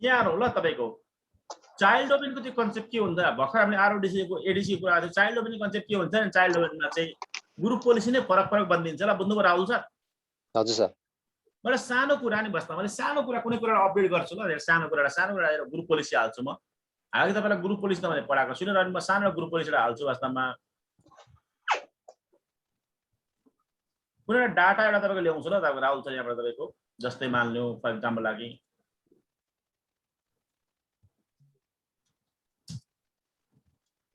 यहाँ हो ल तपाईको चाइल्ड डोमेनको चाहिँ कन्सेप्ट के हुन्छ भर्खर हामीले आरओडीसी को एडीसी कुरा गर्यो चाइल्ड डोमेनको कन्सेप्ट के हुन्छ नि चाइल्ड डोमेनमा चाहिँ ग्रुप पोलिसी नै फरक फरक बनिदिन्छ ल बुझ्नुभयो राहुल सर हजुर सर मैले सानो कुरा नि बस्दा मैले सानो कुरा कुनै कुरा अपडेट गर्छु ल सानो कुरा ग्रुप पोलिसी हाल्छु म हालै तपाईलाई ग्रुप पोलिसी त मैले पढाएको छुइनँ र म सानो ग्रुप पोलिसी हाल्छु वास्तवमा कुनै डाटा एउटा तपाईको ल्याउँछु ल तपाईको राहुल सर यहाँबाट तपाईको जस्तै मान्नु फर एक्जाम्पल लागि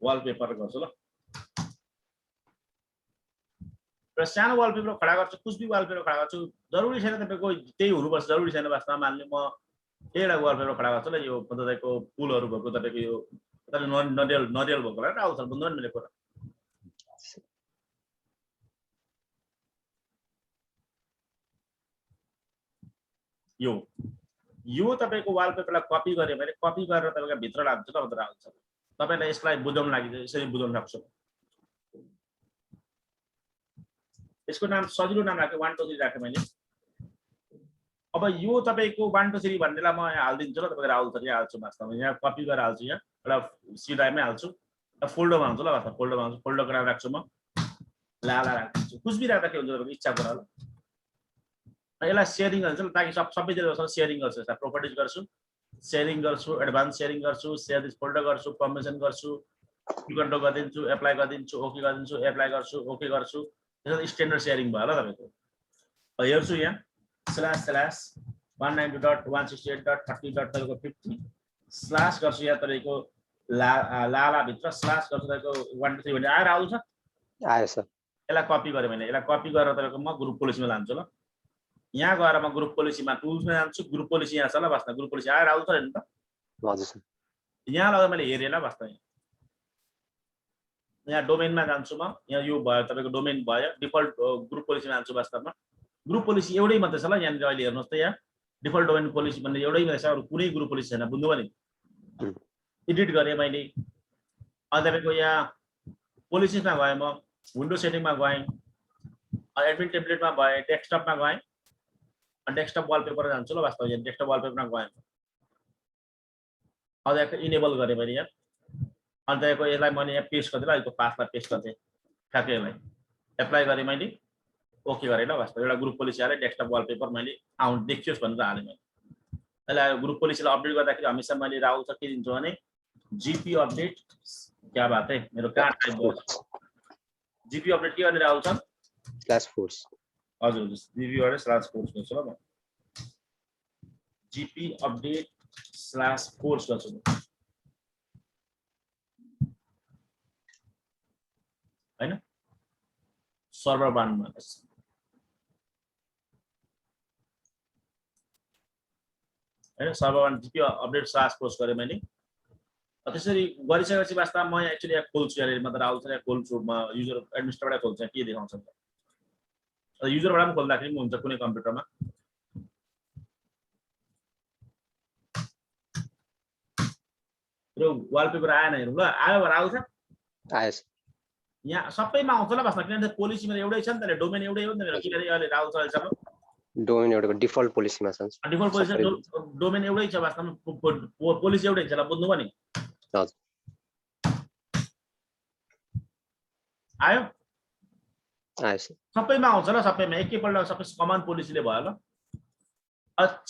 वालपेपर गर्छु ल र सानो वालपेपर खडा गर्छु कुछ भी वालपेपर खडा गर्छु जरुरी छैन तपाईको त्यही हुनुपर्छ जरुरी छैन वास्तवमा मान्नु म एउटा वालपेपर खडा गर्छु ल यो तपाईको फुलहरु भएको तपाईको यो तपाईले नरियल भएको होला राहुल सर बुझ्नु नि मेरो कुरा यो तपाईको वालपेपरलाई कपी गरे भने कपी गरेर तपाईको भित्र लाग्छ त राहुल सर तपाईलाई यसलाई बुझाउन लागि यसरी बुझाउन सक्छु यसको नाम सजिलो नाम राखे 1 2 3 राखे मैले अब यो तपाईको 1 2 3 भन्नेलाई म यहाँ हाल्दिन्छु ल तपाईको राहुल सर यहाँ हाल्छु वास्तवमा यहाँ कपी गरेर हाल्छु यहाँ एउटा सी ड्राइभमै हाल्छु र फोल्डरमा हाल्छु ल वास्तवमा फोल्डरमा हाल्छु फोल्डर गरेर राख्छु म लाला राख्छु कुछ भी राख्दा के हुन्छ तपाईको इच्छा कुरा ल यसलाई शेयरिङ गर्छु ताकि सबैजनासँग शेयरिङ गर्छु यसलाई प्रोपर्टिज गर्छु शेयरिङ गर्छु एडभान्स शेयरिङ गर्छु शेयर दिस फोल्डर गर्छु परमिसन गर्छु कन्ट्रोल गरिदिन्छु एप्लाई गरिदिन्छु ओके गरिदिन्छु एप्लाई गर्छु ओके गर्छु त्यसले स्ट्यान्डर्ड शेयरिङ भयो ल तपाईको हेर्छु यहाँ //192.168.30.50 स्ल्यास गर्छु यहाँ तपाईको लाला भित्र स्ल्यास गर्छु तपाईको 1 2 3 भन्ने आएर आउँछ आयो सर यसलाई कपी गरे मैले यसलाई कपी गरेर तपाईको म ग्रुप पोलिसीमा लान्छु ल यहाँ गएर म ग्रुप पोलिसीमा टुल्समा जान्छु ग्रुप पोलिसी यहाँ छ ल वास्तव ग्रुप पोलिसी आएर आउँछ हैन त हजुर सर यहाँ लगेर मैले हेरेँ ल वास्तव यहाँ डोमेनमा जान्छु म यहाँ यो भयो तपाईको डोमेन भयो डिफल्ट ग्रुप पोलिसीमा जान्छु वास्तवमा ग्रुप पोलिसी एउटै मात्रै छ ल यहाँ अहिले हेर्नुस् त यहाँ डिफल्ट डोमेन पोलिसी भन्ने एउटै मात्रै छ अरु कुनै ग्रुप पोलिसी छैन बुझ्नु भयो नि एडिट गरे मैले अनि तपाईको यहाँ पोलिसीमा गए म विन्डो सेटिङमा गए एडमिन टेम्प्लेटमा गए डेस्कटपमा गए डेस्कटप वालपेपर जान्छु ल वास्तव यहाँ डेस्कटप वालपेपरमा गए अझ इनेबल गरे मैले यहाँ अनि तपाईको यसलाई मैले यहाँ पेस्ट गर्दै ल यो पाथलाई पेस्ट गर्दै ठ्याक्कै यसलाई एप्लाई गरे मैले ओके गरे ल वास्तव एउटा ग्रुप पोलिसी हाले डेस्कटप वालपेपर मैले देखियोस् भनेर हाले मैले यसलाई ग्रुप पोलिसीलाई अपडेट गर्दाखेरि हमेशा मैले राहुल सर के दिन्छु भने जीपी अपडेट क्या बात है मेरो कार्ड टाइप गर्छु जीपी अपडेट के गर्ने राहुल सर /force हजुर जीपी अपडेट /force गर्छु ल म जीपी अपडेट /force गर्छु हैन सर्भर बानमा हैन सर्भर बान जीपी अपडेट /force गरे मैले त्यसरी गरिसकेपछि वास्तवमा म एक्चुअली यहाँ खोल्छु यहाँ मतलब राहुल सर यहाँ खोल्छु म युजर एडमिनिस्ट्रेटरबाट खोल्छु के देखाउँछ युजरबाट पनि खोल्दाखेरि पनि हुन्छ कुनै कम्प्युटरमा र वालपेपर आएन हेरौँ ल आयो राहुल सर आयो यहाँ सबैमा आउँछ ल वास्तवमा किनभने पोलिसीमा एउटै छ नि त डोमेन एउटै हो नि त मेरो किनभने अहिले राहुल सर अहिलेसम्म डोमेन एउटैको डिफल्ट पोलिसीमा छ डिफल्ट पोलिसी डोमेन एउटै छ वास्तवमा पोलिसी एउटै छ ल बुझ्नु भयो नि हजुर आयो आयो सबैमा आउँछ ल सबैमा एकैपल्ट सबै कमन पोलिसीले भयो ल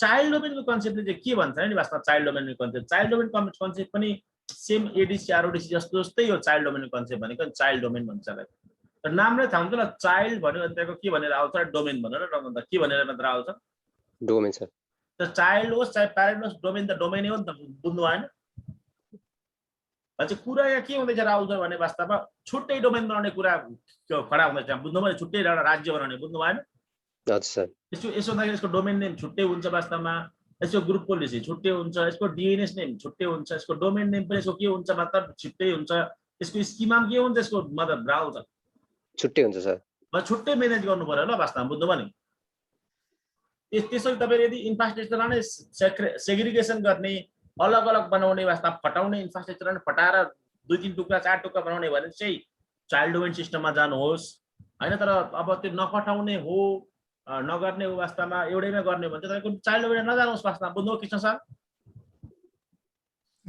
चाइल्ड डोमेनको कन्सेप्टले चाहिँ के भन्छ नि वास्तवमा चाइल्ड डोमेनको कन्सेप्ट चाइल्ड डोमेन कन्सेप्ट पनि सेम एडीसी आरओडीसी जस्तै हो चाइल्ड डोमेनको कन्सेप्ट भनेको चाइल्ड डोमेन भन्छ यसलाई तर नामले थाहा हुन्छ ल चाइल्ड भन्यो भने त्यसको के भनेर आउँछ डोमेन भनेर र के भनेर मात्र आउँछ डोमेन छ त चाइल्ड होस् चाहे प्यारेन्ट होस् डोमेन त डोमेनै हो नि त बुझ्नु भएन अझै कुरा यहाँ के हुँदैछ राहुल सर भने वास्तवमा छुट्टै डोमेन बनाउने कुरा खडा हुँदैछ बुझ्नु भयो छुट्टै एउटा राज्य बनाउने बुझ्नु भएन हजुर सर यसो हुँदाखेरि यसको डोमेन नेम छुट्टै हुन्छ वास्तवमा यसको ग्रुप पोलिसी छुट्टै हुन्छ यसको डीएनएस नेम छुट्टै हुन्छ यसको डोमेन नेम पनि यसको के हुन्छ मतलब छुट्टै हुन्छ यसको स्किमा के हुन्छ यसको मतलब राहुल सर छुट्टै हुन्छ सर छुट्टै म्यानेज गर्नु पर्यो ल वास्तवमा बुझ्नु भयो नि त्यसरी तपाईले यदि इन्फ्रास्ट्रक्चरलाई नै सेग्रिगेसन गर्ने अलग अलग बनाउने वास्ता फटाउने इन्फ्रास्ट्रक्चरलाई फटाएर 2 3 टुक्रा 4 टुक्रा बनाउने भने चाहिँ चाइल्ड डोमेन सिस्टममा जानुहोस् हैन तर अब त्यो नफटाउने हो नगर्ने हो वास्तवमा एउटैमा गर्ने भने चाहिँ तपाईको चाइल्ड डोमेन नजानुहोस् वास्तवमा बुझ्नु कृष्ण सर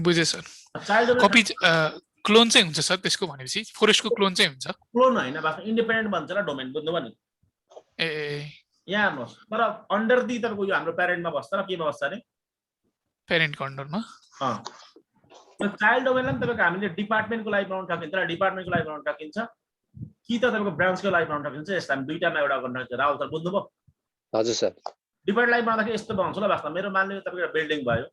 बुझे sir child domain copy clone चाहिँ हुन्छ सर त्यसको भनेपछि फोरेस्टको क्लोन चाहिँ हुन्छ क्लोन होइन वास्तवमा इन्डिपेन्डेन्ट भन्छ र डोमेन बुझ्नुभयो नि ए यहाँ हेर्नुहोस् तर अन्डर दि तपाईँको यो हाम्रो प्यारेन्टमा बस्छ र केमा बस्छ अरे प्यारेन्टको अन्डरमा चाइल्ड डोमेनलाई पनि तपाईँको हामीले डिपार्टमेन्टको लागि बनाउन सकिन्छ र डिपार्टमेन्टको लागि बनाउन सकिन्छ कि त तपाईँको ब्रान्चको लागि बनाउन सकिन्छ यसलाई हामी दुईटामा एउटा गर्न सकिन्छ राहुल सर बुझ्नुभयो हजुर सर डिपार्टमेन्ट लागि बनाउँदाखेरि यस्तो बनाउँछु ल वास्तवमा मेरो मान्ने तपाईँको बिल्डिङ भयो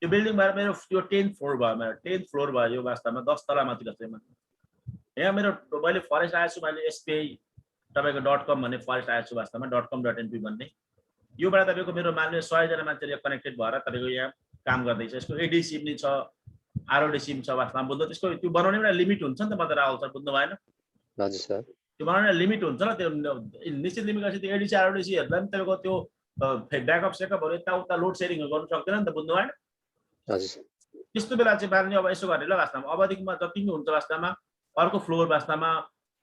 यो बिल्डिङ भएर मेरो यो 10th फ्लोर भयो मेरो 10th फ्लोर भयो यो वास्तवमा 10 तला माथि रहेछ यहाँ मेरो मैले फरेस्ट आएको छु मैले एसपिआई तपाईँको .com भन्ने फरेस्ट आएको छु वास्तवमा .com.np भन्ने योबाट तपाईँको मेरो मान्ने 100 जना मान्छेले कनेक्टेड भएर तपाईँको यहाँ काम गर्दैछ यसको एडी सिम नि छ आरओडी सिम छ वास्तवमा बुझ्नु त्यसको त्यो बनाउने एउटा लिमिट हुन्छ नि त मतलब राहुल सर बुझ्नु भएन हजुर सर त्यो बनाउने लिमिट हुन्छ र त्यो निश्चित लिमिट गरेपछि त्यो एडी आरओडी सीहरुलाई पनि तपाईँको त्यो ब्याकअप सेकअपहरु यताउता लोड सेयरिङ गर्नु सक्दैन नि त बुझ्नु भएन हजुर त्यस्तो बेला चाहिँ मान्ने अब यसो गर्ने ल वास्तवमा अबदेखिमा जति पनि हुन्छ वास्तवमा अर्को फ्लोर वास्तवमा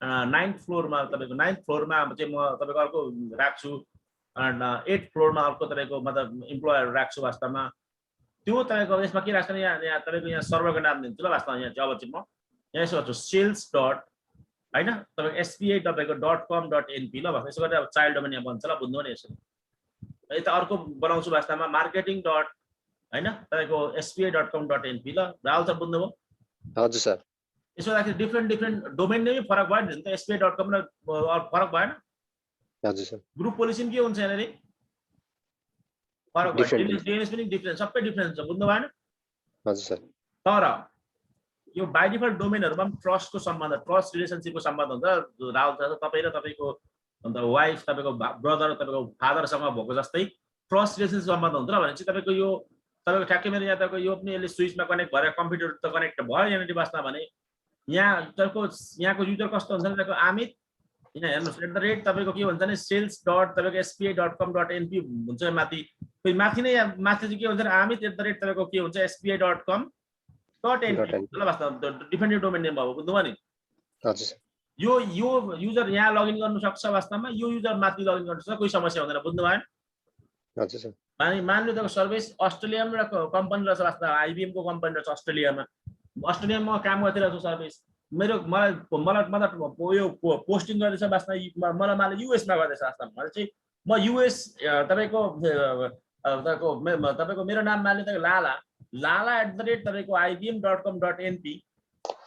9th फ्लोरमा तपाईको 9th फ्लोरमा चाहिँ म तपाईको अर्को राख्छु 8th फ्लोरमा अर्को तपाईको मतलब इम्प्लोयर राख्छु वास्तवमा त्यो तपाईको यसमा के राख्छ यहाँ तपाईको यहाँ सर्भरको नाम दिन्छु ल वास्तवमा यहाँ चाहिँ अब चाहिँ म यहाँ यसो गर्छु sales dot हैन तपाईको spa तपाईको .com.np ल वास्तवमा यसो गरेर अब चाइल्ड डोमेन यहाँ बन्छ ल बुझ्नु नि यसो यता अर्को बनाउँछु वास्तवमा marketing dot हैन तपाईको spa.com.np ल राहुल सर बुझ्नुभयो हजुर सर यसो राख्दा डिफरेन्ट डोमेन नै फरक भयो नि त spa.com र फरक भएन हजुर सर ग्रुप पोलिसी के हुन्छ यहाँनेरि फरक भयो डीएनएस पनि डिफरेन्ट सबै डिफरेन्ट छ बुझ्नु भएन हजुर सर तर यो बाइ डिफल्ट डोमेनहरुमा पनि ट्रस्टको सम्बन्ध ट्रस्ट रिलेसनशिपको सम्बन्ध हुन्छ राहुल सर तपाई र तपाईको अन्त वाइफ तपाईको ब्रदर तपाईको फादरसँग भएको जस्तै ट्रस्ट रिलेसनशिप सम्बन्ध हुन्छ र भनेपछि तपाईको यो तपाईको ठ्याक्कै मेरो यहाँ तपाईको यो पनि यसले स्विचमा कनेक्ट भएर कम्प्युटर त कनेक्ट भयो यहाँनिर बस्दा भने यहाँ तपाईको यहाँको युजर कस्तो हुन्छ भने तपाईको अमित यहाँ हेर्नुस् @ तपाईको के भन्छ नि sales dot तपाईको spa.com.np हुन्छ माथि फेरि माथि नै यहाँ माथि चाहिँ के हुन्छ नि अमित @ तपाईको के हुन्छ spa.com.np ल वास्तवमा डिफरेन्ट डोमेन नेम भयो बुझ्नुभयो नि हजुर सर यो युजर यहाँ लगइन गर्न सक्छ वास्तवमा यो युजर माथि लगइन गर्न सक्छ कोही समस्या हुँदैन बुझ्नु भएन हजुर सर मान्नु तपाईको सर्भिस अस्ट्रेलियामा र कम्पनी रहेछ वास्तवमा आइबीएम को कम्पनी रहेछ अस्ट्रेलियामा काम गरिरहेको छु सर्भिस मेरो मलाई मतलब यो पोस्टिङ गर्दैछ वास्तवमा मलाई माले युएसमा गर्दैछ वास्तवमा मैले चाहिँ म युएस तपाईको मेरो नाम मान्ने तपाईको लाला @ तपाईको ibm.com.np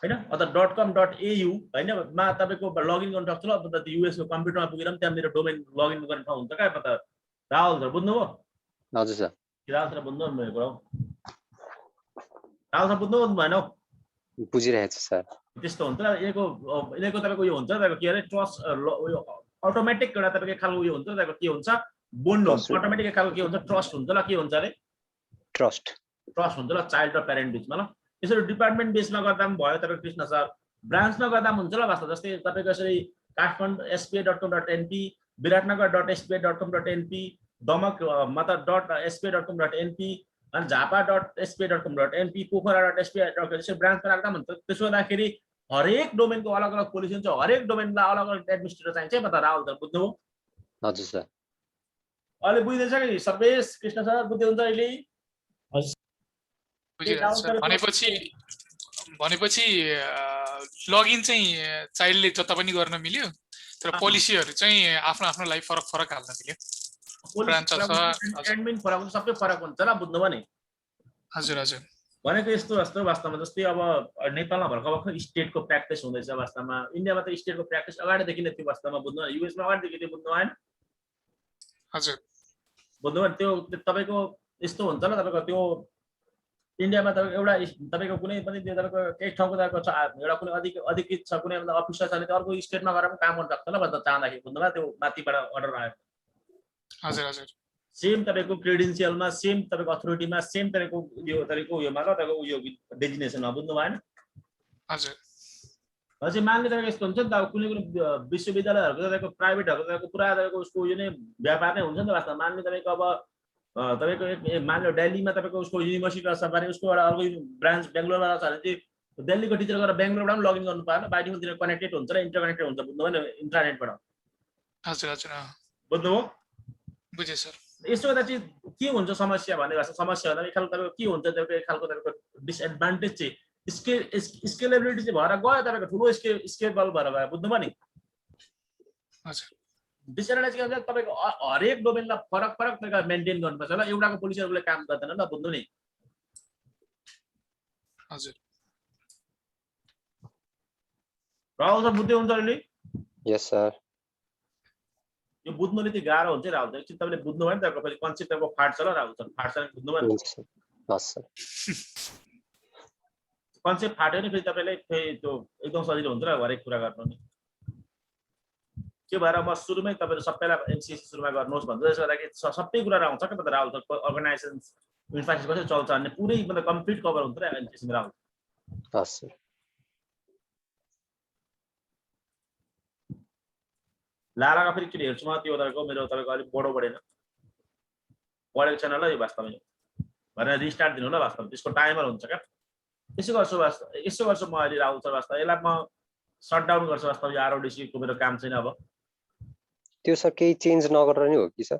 हैन अथवा .com.au हैन मा तपाईको लगइन गर्न सक्छु ल त युएस को कम्प्युटरमा पुगेर पनि त्यहाँ मेरो डोमेन लगइन गर्ने ठाउँ हुन्छ क्या त राहुल सर बुझ्नुभयो हजुर सर राहुल सर बुझ्नु मेरो कुरा राहुल सर बुझ्नु भएन बुझिरहेको छु सर त्यस्तो हुन्छ यिनीको तपाईको यो हुन्छ तपाईको के अरे ट्रस्ट अटोमेटिक एउटा तपाईको खालको उयो हुन्छ तपाईको के हुन्छ बोन्ड हुन्छ अटोमेटिक खालको के हुन्छ ट्रस्ट हुन्छ ल के हुन्छ अरे ट्रस्ट हुन्छ ल चाइल्ड र प्यारेन्ट बिचमा ल यसरी डिपार्टमेन्ट बेसमा गर्दा पनि भयो तपाईको कृष्ण सर ब्रान्चमा गर्दा पनि हुन्छ ल वास्तव जस्तै तपाईको यसरी काठमाडौँ spa.com.np विराटनगर .spa.com.np दमक मतलब .spa.com.np अनि झापा .spa.com.np पोखरा .spa.com यसरी ब्रान्चमा राख्दा पनि हुन्छ त्यसो गर्दाखेरि हरेक डोमेनको अलग अलग पोलिसी हुन्छ हरेक डोमेनलाई अलग अलग एडमिनिस्ट्रेटर चाहिन्छ है त राहुल सर बुझ्नुभयो हजुर सर अहिले बुझ्दैछ कि सर्वेश कृष्ण सर बुझ्दै हुन्छ अहिले भनेपछि लगइन चाहिँ चाइल्डले जता पनि गर्न मिल्यो तर पोलिसीहरु चाहिँ आफ्नो आफ्नो लागि फरक फरक हाल्न मिल्यो ब्रान्च छ एडमिन फरक हुन्छ सबै फरक हुन्छ ल बुझ्नुभयो नि हजुर हजुर भनेको यस्तो जस्तो वास्तवमा जस्तै अब नेपालमा भर्खर स्टेटको प्र्याक्टिस हुँदैछ वास्तवमा इन्डियामा त स्टेटको प्र्याक्टिस अगाडिदेखि नै थियो वास्तवमा बुझ्नु युएसमा अगाडिदेखि थियो बुझ्नु भएन हजुर बुझ्नु त्यो तपाईको यस्तो हुन्छ ल तपाईको त्यो इन्डियामा तपाईको एउटा तपाईको कुनै पनि तपाईको एक ठाउँको तपाईको छ एउटा कुनै अधिकृत छ कुनै मतलब अफिसर छ भने अर्को स्टेटमा गएर पनि काम गर्न सक्छ ल भन्न चाहँदाखेरि बुझ्नुभयो त्यो माथिबाट अर्डर आयो हजुर हजुर सेम तपाईको क्रेडेन्शियलमा सेम तपाईको अथोरिटीमा सेम तपाईको यो उयोमा ल तपाईको उयो डेजिग्नेसनमा बुझ्नु भएन हजुर हजुर मान्ने तपाईको यस्तो हुन्छ नि त कुनै विश्वविद्यालयहरुको तपाईको प्राइभेटहरुको तपाईको पुरा तपाईको उसको यो नै व्यापार नै हुन्छ नि त वास्तवमा मान्ने तपाईको अब तपाईको मान्यो दिल्लीमा तपाईको उसको युनिभर्सिटी छ भने उसको एउटा अर्को ब्रान्च बेंगलोरमा छ भने चाहिँ दिल्लीको टिचर गरेर बेंगलोरबाट पनि लगइन गर्नु पाएन बाइ डिफल्ट कनेक्टेड हुन्छ र इन्टरकनेक्टेड हुन्छ बुझ्नु भएन इन्टरनेटबाट हजुर हजुर बुझ्नुभयो बुझे सर यसो गर्दा चाहिँ के हुन्छ समस्या भन्ने गर्छ समस्या भन्दा एक खालको तपाईँको के हुन्छ तपाईँको एक खालको तपाईँको डिसएडभान्टेज चाहिँ स्केलेबिलिटी चाहिँ भएर गयो तपाईँको ठुलो स्केलेबल भएर गयो बुझ्नुभयो नि हजुर डिसएडभान्टेज के हुन्छ तपाईँको हरेक डोमेनलाई फरक फरक तरिकाले मेन्टेन गर्नुपर्छ ल एउटाको पुलिसहरूले काम गर्दैन ल बुझ्नु नि हजुर राहुल सर बुझ्दै हुन्छ अलि यस सर यो बुझ्नु अलिकति गाह्रो हुन्छ राहुल सर एकछिन तपाईँले बुझ्नु भयो नि तपाईँको फेरि कन्सेप्ट तपाईँको फाट्छ ल राहुल सर फाट्छ नि बुझ्नु भयो नि हुन्छ सर हस् सर कन्सेप्ट फाट्यो नि फेरि तपाईँलाई फेरि त्यो एकदम सजिलो हुन्छ र हरेक कुरा गर्नु नि के भएर म सुरुमै तपाईँले सबैलाई एमसिएससी सुरुमा गर्नुहोस् भन्छु त्यसो गर्दाखेरि सबै कुरा आउँछ क्या त राहुल सर अर्गनाइजेसन इन्फ्रास्ट्रक्चर कसरी चल्छ भन्ने पुरै मतलब कम्प्लिट कभर हुन्छ र एमसिएससीमा राहुल हस् सर लाराका फेरि किन हेर्छु म त्यो तपाईँको मेरो तपाईँको अलिक बढो बढेन बढेको छैन ल यो वास्तवमा भनेर रिस्टार्ट दिनु ल वास्तवमा त्यसको टाइमर हुन्छ क्या यसो गर्छु यसो गर्छु म अहिले राहुल सर वास्तव यसलाई म सटडाउन गर्छु वास्तव यो आरओडिसीको मेरो काम छैन अब त्यो सर केही चेन्ज नगरेर नि हो कि सर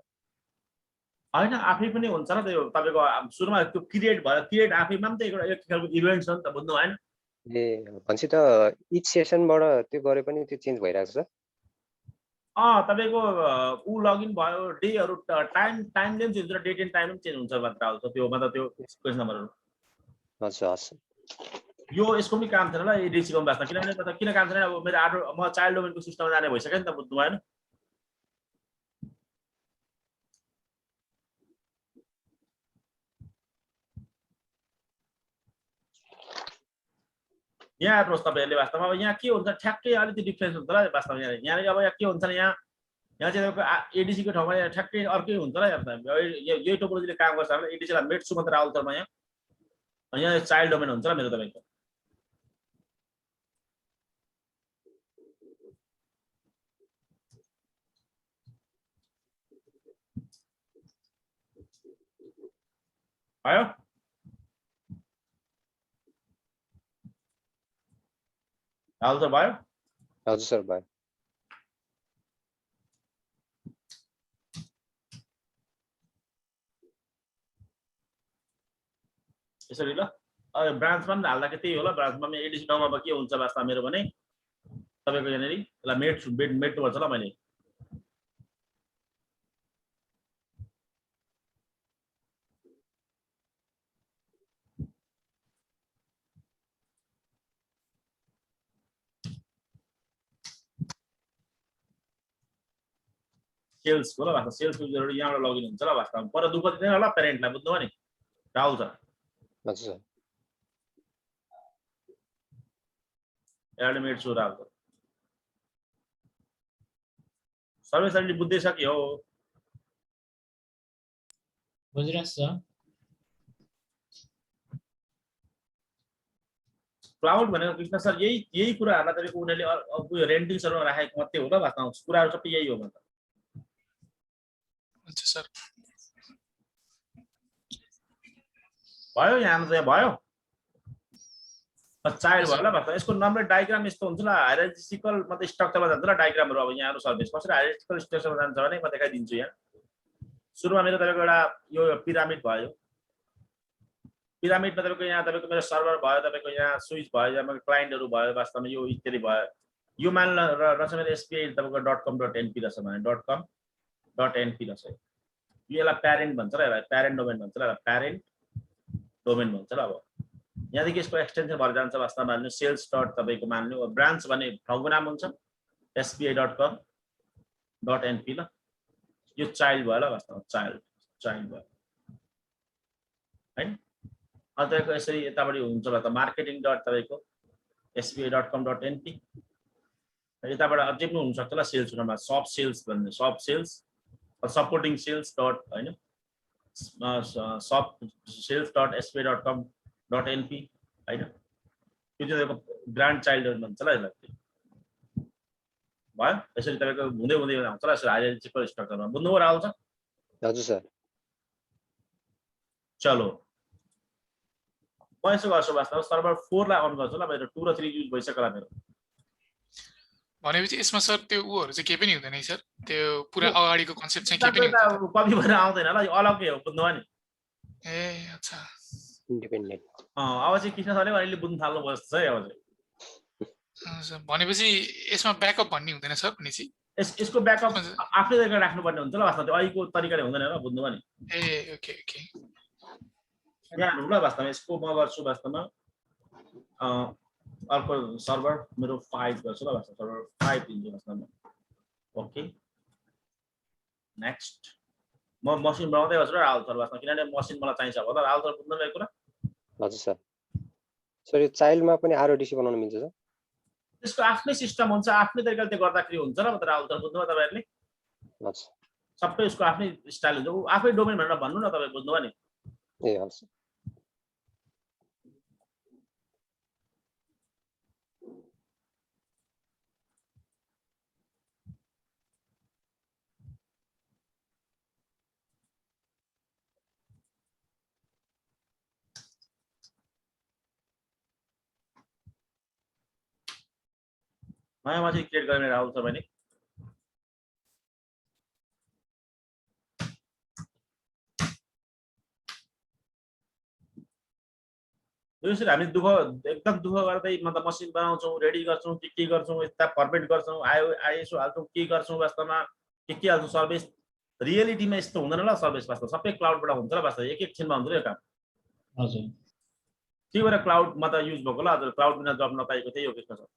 होइन आफै पनि हुन्छ र त्यो तपाईँको सुरुमा त्यो क्रिएट भयो क्रिएट आफैमा पनि त एउटा एक खालको इभेन्ट छ नि त बुझ्नु भएन ए भनेपछि त इच सेसनबाट त्यो गरे पनि त्यो चेन्ज भइरहेको छ सर तपाईँको ऊ लगइन भयो डेहरू टाइम चेन्ज हुन्छ र डेट एन्ड टाइम पनि चेन्ज हुन्छ मात्र आउँछ त्यो मतलब त्यो क्वेसन नम्बरहरू हजुर हस् यो यसको पनि काम छैन ल एडिसीको पनि वास्तव किनभने मतलब किन काम छैन अब मेरो म चाइल्ड डोमेनको सिस्टममा जाने भइसक्यो नि त बुझ्नु भएन यहाँ हेर्नुहोस् तपाईँहरूले वास्तवमा अब यहाँ के हुन्छ ठ्याक्कै अलिकति डिफ्रेन्स हुन्छ र वास्तवमा यहाँ अब यहाँ के हुन्छ नि यहाँ चाहिँ तपाईँको एडिसीको ठाउँमा यहाँ ठ्याक्कै अर्कै हुन्छ र यही टोपोलोजीले काम गर्छ भने एडिसीलाई मेट्छु मात्र आउँछ म यहाँ चाइल्ड डोमेन हुन्छ र मेरो तपाईँको आयो राहुल सर भयो हजुर सर भयो यसरी ल ब्रान्चमा पनि हाल्दाखेरि त्यही होला ब्रान्चमा पनि एडिसी ठाउँमा अब के हुन्छ वास्तवमा मेरो भने तपाईँको यहाँनिर यसलाई मेट्नुपर्छ ल मैले सेल्सको ल वास्तव सेल्स युजरहरू यहाँबाट लगइन हुन्छ ल वास्तवमा पर दुःख दिँदैन होला प्यारेन्टलाई बुझ्नुभयो नि राहुल सर हजुर सर एडमिट छु राहुल सर्वेसरले बुझ्दै सक्यो बुझिरहेको छ क्लाउड भनेको कृष्ण सर यही कुराहरूलाई तपाईँको उनीहरूले उयो रेन्टिङ सर्भरमा राखेको मात्रै हो ल वास्तवमा कुराहरू सबै यही हो मतलब अच्छा सर भयो यहाँ त भयो चाइल्ड भयो ल वास्तव यसको नम्बर डायग्राम यस्तो हुन्छ ल हायरार्चिकल मतलब स्ट्रक्चरमा जान्छ ल डायग्रामहरू अब यहाँहरू सर्भिस कसरी हायरार्चिकल स्ट्रक्चरमा जान्छ भने म देखाइदिन्छु यहाँ सुरुमा मेरो तपाईँको एउटा यो पिरामिड भयो पिरामिडमा तपाईँको यहाँ तपाईँको मेरो सर्भर भयो तपाईँको यहाँ स्विच भयो यहाँ क्लाइन्टहरू भयो वास्तवमा यो इत्यादि भयो यो मान रहेछ मेरो एसपिआई तपाईँको .com.np रहेछ भने .com.np रहेछ यो यसलाई प्यारेन्ट भन्छ र यसलाई प्यारेन्ट डोमेन भन्छ र प्यारेन्ट डोमेन भन्छ र अब यहाँदेखि यसको एक्सटेन्सन भएर जान्छ वास्तवमा मान्नु सेल्स डट तपाईँको मान्नु ब्रान्च भन्ने ठाउँको नाम हुन्छ spi.com.np ल यो चाइल्ड भयो ल वास्तवमा चाइल्ड भयो हैन अनि तपाईँको यसरी यताबाट हुन्छ ल त मार्केटिङ डट तपाईँको spi.com.np यताबाट अझै पनि हुनसक्छ ल सेल्समा सब सेल्स भन्ने सब सेल्स सपोर्टिङ सेल्स डट होइन सब सेल्स डट spi.com.np होइन यो चाहिँ तपाईँको ग्रान्ड चाइल्ड भन्छ ल यसलाई भयो यसरी तपाईँको हुँदै हुँदै आउँछ ल यसरी हायरार्चिकल स्ट्रक्चरमा बुझ्नुभयो राहुल सर हजुर सर चलो म यसो गर्छु वास्तवमा सर्भर 4 लाई अन गर्छु ल मेरो 2 र 3 युज भइसक्यो होला मेरो भनेपछि यसमा सर त्यो उहरू चाहिँ केही पनि हुँदैन है सर त्यो पुरा अगाडिको कन्सेप्ट चाहिँ केही पनि हुँदैन कपी भएर आउँदैन ल यो अलग्गै हो बुझ्नुभयो नि ए अच्छा इन्डिपेन्डेन्ट अब चाहिँ कृष्ण सरले अहिले बुझ्न थाल्नु भयो जस्तो छ है अब चाहिँ भनेपछि यसमा ब्याकअप भन्ने हुँदैन सर भनेपछि यसको ब्याकअप आफ्नै तरिका राख्नुपर्ने हुन्छ ल वास्तवमा त्यो अहिलेको तरिकाले हुँदैन ल बुझ्नुभयो नि ए ओके ओके यहाँ ल वास्तवमा यसको म गर्छु वास्तवमा अर्को सर्भर मेरो 5 गर्छु ल वास्तवमा सर्भर 5 दिन्छु वास्तवमा ओके नेक्स्ट म मसिन बनाउँदै गर्छु र राहुल सर वास्तवमा किनभने मसिन मलाई चाहिन्छ होला राहुल सर बुझ्नु भएको कुरा हजुर सर सर यो चाइल्डमा पनि आरओडिसी बनाउन मिल्छ सर त्यसको आफ्नै सिस्टम हुन्छ आफ्नै तरिकाले त्यो गर्दाखेरि हुन्छ र राहुल सर बुझ्नुभयो तपाईहरुले हजुर सबै उसको आफ्नै स्टाइल हुन्छ उ आफै डोमेन भनेर भन्नु न तपाई बुझ्नुभयो नि ए हजुर नयाँ मान्छे क्रिएट गर्ने राहुल सर भने यसरी हामी एकदम दुःख गर्दै मतलब मसिन बनाउँछौँ रेडी गर्छौँ के गर्छौँ यता फर्मेट गर्छौँ आइएसओ हाल्छौँ के गर्छौँ वास्तवमा के हाल्छौँ सर्भिस रियलिटीमा यस्तो हुँदैन ल सर्भिस वास्तव सबै क्लाउडबाट हुन्छ ल वास्तव एक छिनमा हुन्छ यो काम हजुर के भएर क्लाउडमा त युज भएको ल हजुर क्लाउड बिना जब नपाएको त्यही हो कृष्ण सर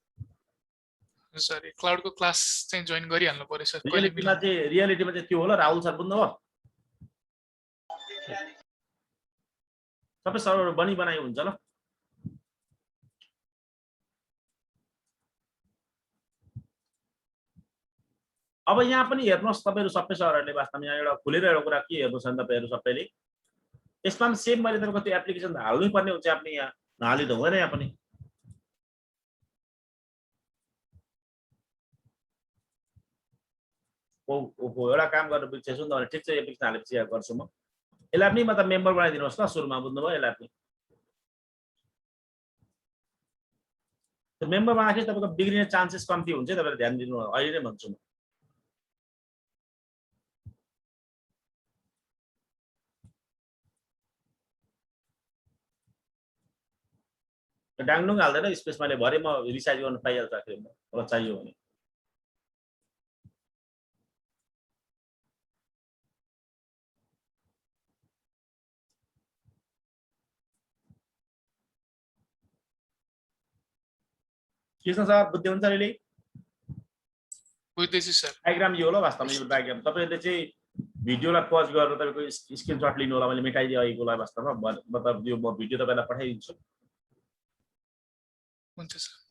सर क्लाउडको क्लास चाहिँ जोइन गरिहाल्नु पर्यो सर रियलिटीमा चाहिँ त्यो हो ल राहुल सर बुझ्नुभयो सबै सर्भर बनाइ हुन्छ ल अब यहाँ पनि हेर्नुहोस् तपाईहरु सबै सरहरुले वास्तवमा यहाँ एउटा खुलेर एउटा कुरा के हेर्नुहोस् नि तपाईहरु सबैले यसमा पनि सेम मैले तपाईको त्यो एप्लिकेसन हाल्नै पर्ने हुन्छ आफ्नो यहाँ नहाली त हुँदैन यहाँ पनि ओ एउटा काम गर्न बिर्सेछु नि त ठिक छ एप्लिकेसन हालेपछि यहाँ गर्छु म यसलाई पनि मतलब मेम्बर बनाइदिनुहोस् ल सुरुमा बुझ्नुभयो यसलाई पनि त्यो मेम्बर बनाएपछि तपाईको बिग्रिने चान्सेस कम्ती हुन्छ तपाईहरु ध्यान दिनु अहिले नै भन्छु म डाङडुङ हाल्दैन स्पेस मैले भरे म रिसाइज गर्न पाइहाल्छ आखिर मलाई चाहियो भने कृष्ण सर बुझ्दै हुन्छ अहिले बुझ्दैछु सर डायग्राम यो हो ल वास्तवमा यो डायग्राम तपाईहरुले चाहिँ भिडियोलाई पज गरेर तपाईको स्क्रिनशट लिनु होला मैले मेटाइदिए अहिलेकोलाई वास्तवमा मतलब यो म भिडियो तपाईलाई पठाइदिन्छु हुन्छ सर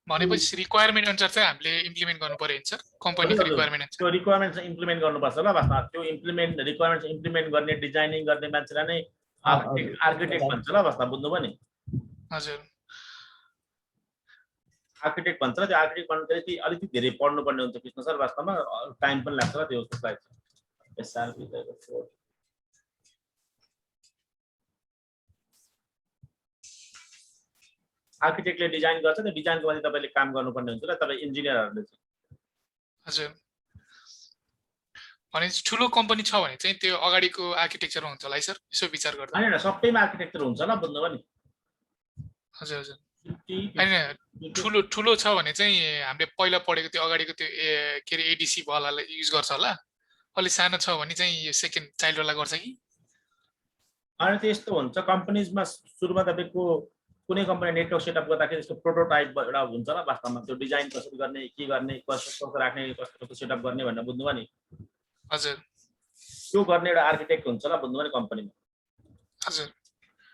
भनेपछि रिक्वायरमेन्ट अनुसार चाहिँ हामीले इम्प्लिमेन्ट गर्नु पर्यो नि सर कम्पनीको रिक्वायरमेन्ट अनुसार त्यो रिक्वायरमेन्ट चाहिँ इम्प्लिमेन्ट गर्नुपर्छ ल वास्तवमा त्यो रिक्वायरमेन्ट इम्प्लिमेन्ट गर्ने डिजाइनिङ गर्ने मान्छेलाई नै आर्किटेक्ट भन्छ ल वास्तवमा बुझ्नुभयो नि हजुर आर्किटेक्ट भन्छ र त्यो आर्किटेक्ट भन्नु चाहिँ अलिकति धेरै पढ्नु पर्ने हुन्छ कृष्ण सर वास्तवमा टाइम पनि लाग्छ र त्यो स्लाइड एसआरपी आर्किटेक्टले डिजाइन गर्छ त्यो डिजाइनको लागि तपाईले काम गर्नुपर्ने हुन्छ र तपाई इन्जिनियरहरुले चाहिँ हजुर भने ठुलो कम्पनी छ भने चाहिँ त्यो अगाडिको आर्किटेक्चरमा हुन्छ होला है सर यसो विचार गर्दा हैन सबैमा आर्किटेक्चर हुन्छ ल बुझ्नुभयो नि हजुर हजुर हैन ठुलो छ भने चाहिँ हामीले पहिला पढेको त्यो अगाडिको त्यो के रे एडीसी वालालाई युज गर्छ होला अलि सानो छ भने चाहिँ यो सेकेन्ड चाइल्ड वाला गर्छ कि अनि त्यस्तो हुन्छ कम्पनीजमा सुरुमा तपाईको कुनै कम्पनी नेटवर्क सेटअप गर्दाखेरि त्यसको प्रोटोटाइप एउटा हुन्छ ल वास्तवमा त्यो डिजाइन कसरी गर्ने के गर्ने कस्तो राख्ने कस्तो सेटअप गर्ने भनेर बुझ्नुभयो नि हजुर त्यो गर्ने एउटा आर्किटेक्ट हुन्छ ल बुझ्नुभयो नि कम्पनीमा हजुर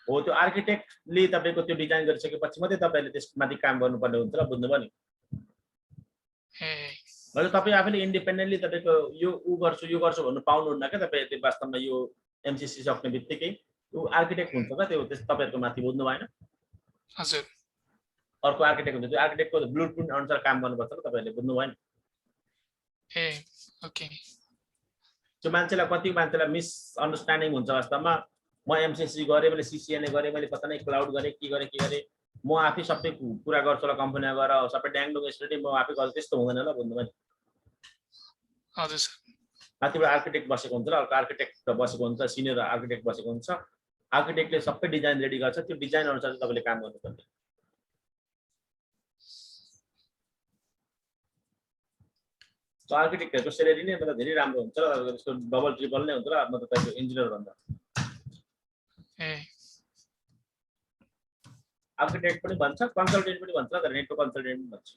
हो त्यो आर्किटेक्टले तपाईको त्यो डिजाइन गरिसकेपछि मात्रै तपाईले त्यसमाथि काम गर्नुपर्ने हुन्छ र बुझ्नुभयो नि मैले तपाई आफैले इन्डिपेन्डेन्टली तपाईको यो यो गर्छु भन्नु पाउनुहुन्न के तपाईले वास्तवमा यो एमसीसी सक्ने बित्तिकै त्यो आर्किटेक्ट हुन्छ के त्यो तपाईहरुको माथि बुझ्नु भएन हजुर अर्को आर्किटेक्ट हुन्छ त्यो आर्किटेक्टको ब्लुप्रिन्ट अनुसार काम गर्नुपर्छ ल तपाईहरुले बुझ्नु भयो नि ए ओके त्यो मान्छेलाई कति मान्छेलाई मिसअन्डरस्ट्यान्डिङ हुन्छ वास्तवमा म एमसीसी गरे मैले सीसीएनए गरे मैले पत्ता नै क्लाउड गरे के गरे म आफै सबै कुरा गर्छु होला कम्पनीमा गएर सबै ड्याङडुङ स्टडी म आफै गर्छु त्यस्तो हुँदैन ल बुझ्नु भयो नि हजुर सर माथिबाट आर्किटेक्ट बसेको हुन्छ र अर्को आर्किटेक्ट बसेको हुन्छ सिनियर आर्किटेक्ट बसेको हुन्छ आर्किटेक्टले सबै डिजाइन रेडी गर्छ त्यो डिजाइन अनुसार चाहिँ तपाईले काम गर्नुपर्छ So आर्किटेक्टहरुको स्यालेरी नै मतलब धेरै राम्रो हुन्छ र त्यसको डबल ट्रिपल नै हुन्छ र म त तपाईको इन्जिनियर भन्दा ए आर्किटेक्ट पनि भन्छ कन्सल्टेन्ट पनि भन्छ तर नेटवर्क कन्सल्टेन्ट पनि भन्छ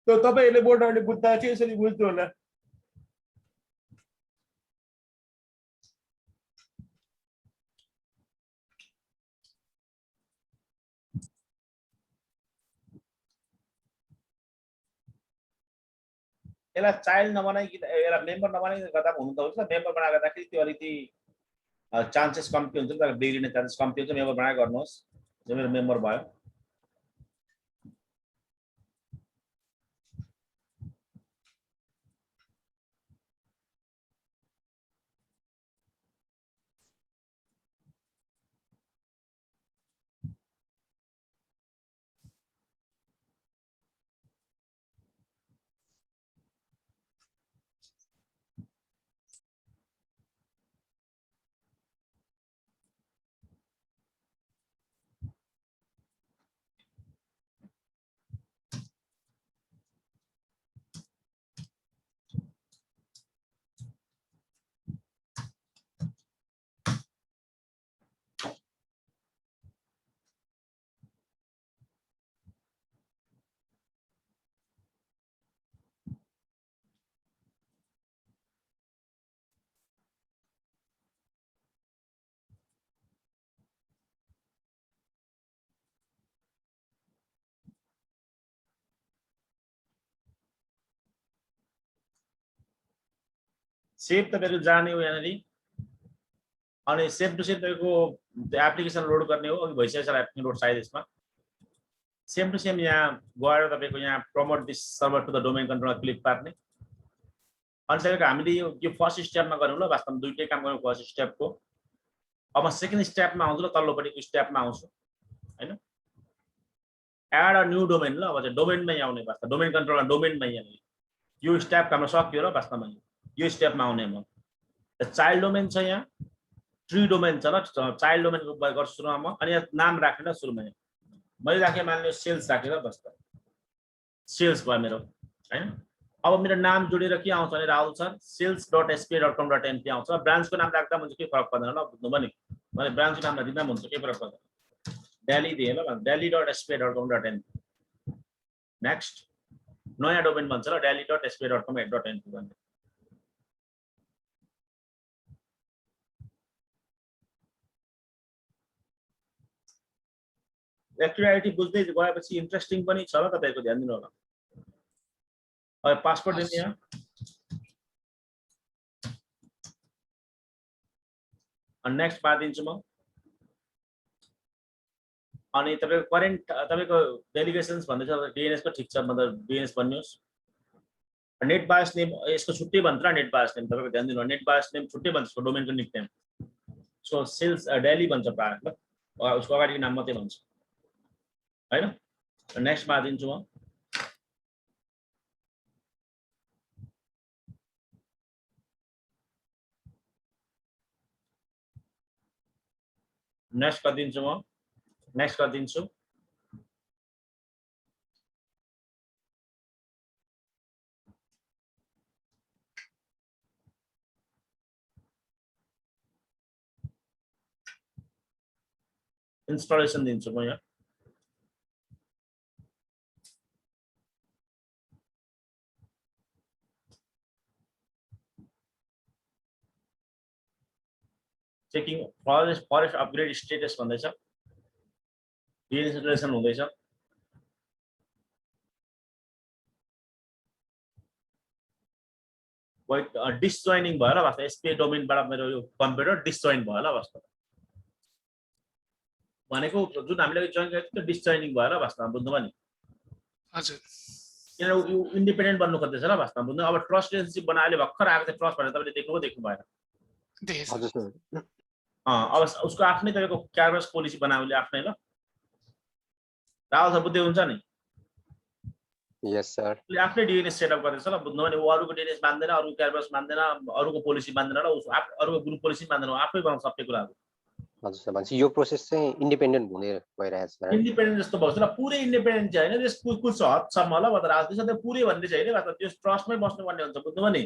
त तपाईहरुले बोर्डरले बुझ्दा चाहिँ यसरी बुझ्नु होला यसलाई चाइल्ड नबनाई यसलाई मेम्बर नबनाई गर्दा पनि हुन त हुन्छ मेम्बर बनाएर गर्दाखेरि त्यो अलिकति चान्सेस कम्ती हुन्छ तर बिग्रिने चान्सेस कम्ती हुन्छ मेम्बर बनाएर गर्नुहोस् जो मेरो मेम्बर भयो सेभ तपाईको जाने हो यहाँनेरि अनि सेभ टु सेभ तपाईको एप्लिकेसन लोड गर्ने हो अघि भइसकेको छ एप्लिकेसन लोड सायद यसमा सेम टु सेम यहाँ गएर तपाईको यहाँ promote this server to the domain controller click पार्ने अनि तपाईको हामीले यो फर्स्ट स्टेपमा गरौँ ल वास्तवमा दुईटै काम गरौँ फर्स्ट स्टेपको अब सेकेन्ड स्टेपमा आउँछु ल तल्लोपट्टिको स्टेपमा आउँछु हैन एड अ न्यू डोमेन ल अब चाहिँ डोमेनमै आउने वास्तव डोमेन कन्ट्रोलर डोमेनमै आउने यो स्टेप हाम्रो सक्यो र वास्तवमा यो स्टेपमा आउने म चाइल्ड डोमेन छ यहाँ ट्री डोमेन छ ल चाइल्ड डोमेनको गर्छु सुरुमा म अनि यहाँ नाम राख्ने ल सुरुमा मैले राखेँ मान्यो सेल्स राखेर बस्छ सेल्स भयो मेरो हैन अब मेरो नाम जोडेर के आउँछ भने राहुल सर sales.spa.com.np आउँछ ब्रान्चको नाम राख्दा हुन्छ के फरक पर्दैन ल बुझ्नु भने मैले ब्रान्चको नाम राख्दा हुन्छ के फरक पर्दैन दिल्ली दिए ल delhi.spa.com.np नेक्स्ट नयाँ डोमेन भन्छ ल delhi.spa.com.np भन्ने एक्टिभिटी बुझ्दै गएपछि इन्ट्रेस्टिङ पनि छ ल तपाईहरुको ध्यान दिनु होला अब पासपोर्ट दिने यहाँ अनि नेक्स्ट बार दिन्छु म अनि तपाईको करेन्ट तपाईको डेलिगेशन्स भन्दै छ डीएनएस को ठीक छ मतलब डीएनएस भन्नुस् नेट बायस नेम यसको छुट्टै भन्छ र नेट बायस नेम तपाईको ध्यान दिनु नेट बायस नेम छुट्टै भन्छ डोमेनको निकनेम सो सेल्स डेली भन्छ प्राय ल उसको अगाडिको नाम मात्रै भन्छ हैन नेक्स्ट मा दिन्छु म नेक्स्ट गरिदिन्छु म नेक्स्ट गरिदिन्छु इन्स्टलेसन दिन्छु म यहाँ चेकिङ फरेस्ट अपग्रेड स्टेटस भन्दैछ इन्स्टलेसन हुँदैछ वेट डिसजोइनिङ भयो ल वास्तव एसपीआई डोमेनबाट मेरो यो कम्प्युटर डिसजोइन भयो ल वास्तव भनेको जुन हामीले जोइन गरेको थियो त्यो डिसजोइनिङ भयो ल वास्तवमा बुझ्नुभयो नि हजुर किनभने यो इन्डिपेन्डेन्ट बन्नु खोज्दैछ ल वास्तवमा बुझ्नु अब ट्रस्ट रिलेसनसिप बनाएर भर्खर आएको थियो ट्रस्ट भनेर तपाईँले देख्नु भएन देखेँ हजुर सर अब उसको आफ्नै तपाईँको क्यारबस पोलिसी बनाउले आफ्नै ल राहुल सर बुझ्दै हुन्छ नि यस सर उसले आफ्नै डिएनएस सेटअप गर्दैछ ल बुझ्नु भने ऊ अरूको डिएनएस मान्दैन अरूको क्यारबस मान्दैन अरूको पोलिसी मान्दैन र उसको अरूको ग्रुप पोलिसी मान्दैन आफै बनाउँछ सबै कुराहरू हजुर सर भनेपछि यो प्रोसेस चाहिँ इन्डिपेन्डेन्ट हुने भइरहेको छ सर इन्डिपेन्डेन्ट जस्तो भयो ल पुरै इन्डिपेन्डेन्ट चाहिँ होइन त्यस कुछ हदसम्म ल मतलब राजनीति पुरै भन्ने चाहिँ होइन मतलब त्यो ट्रस्टमै बस्नुपर्ने हुन्छ बुझ्नुभयो नि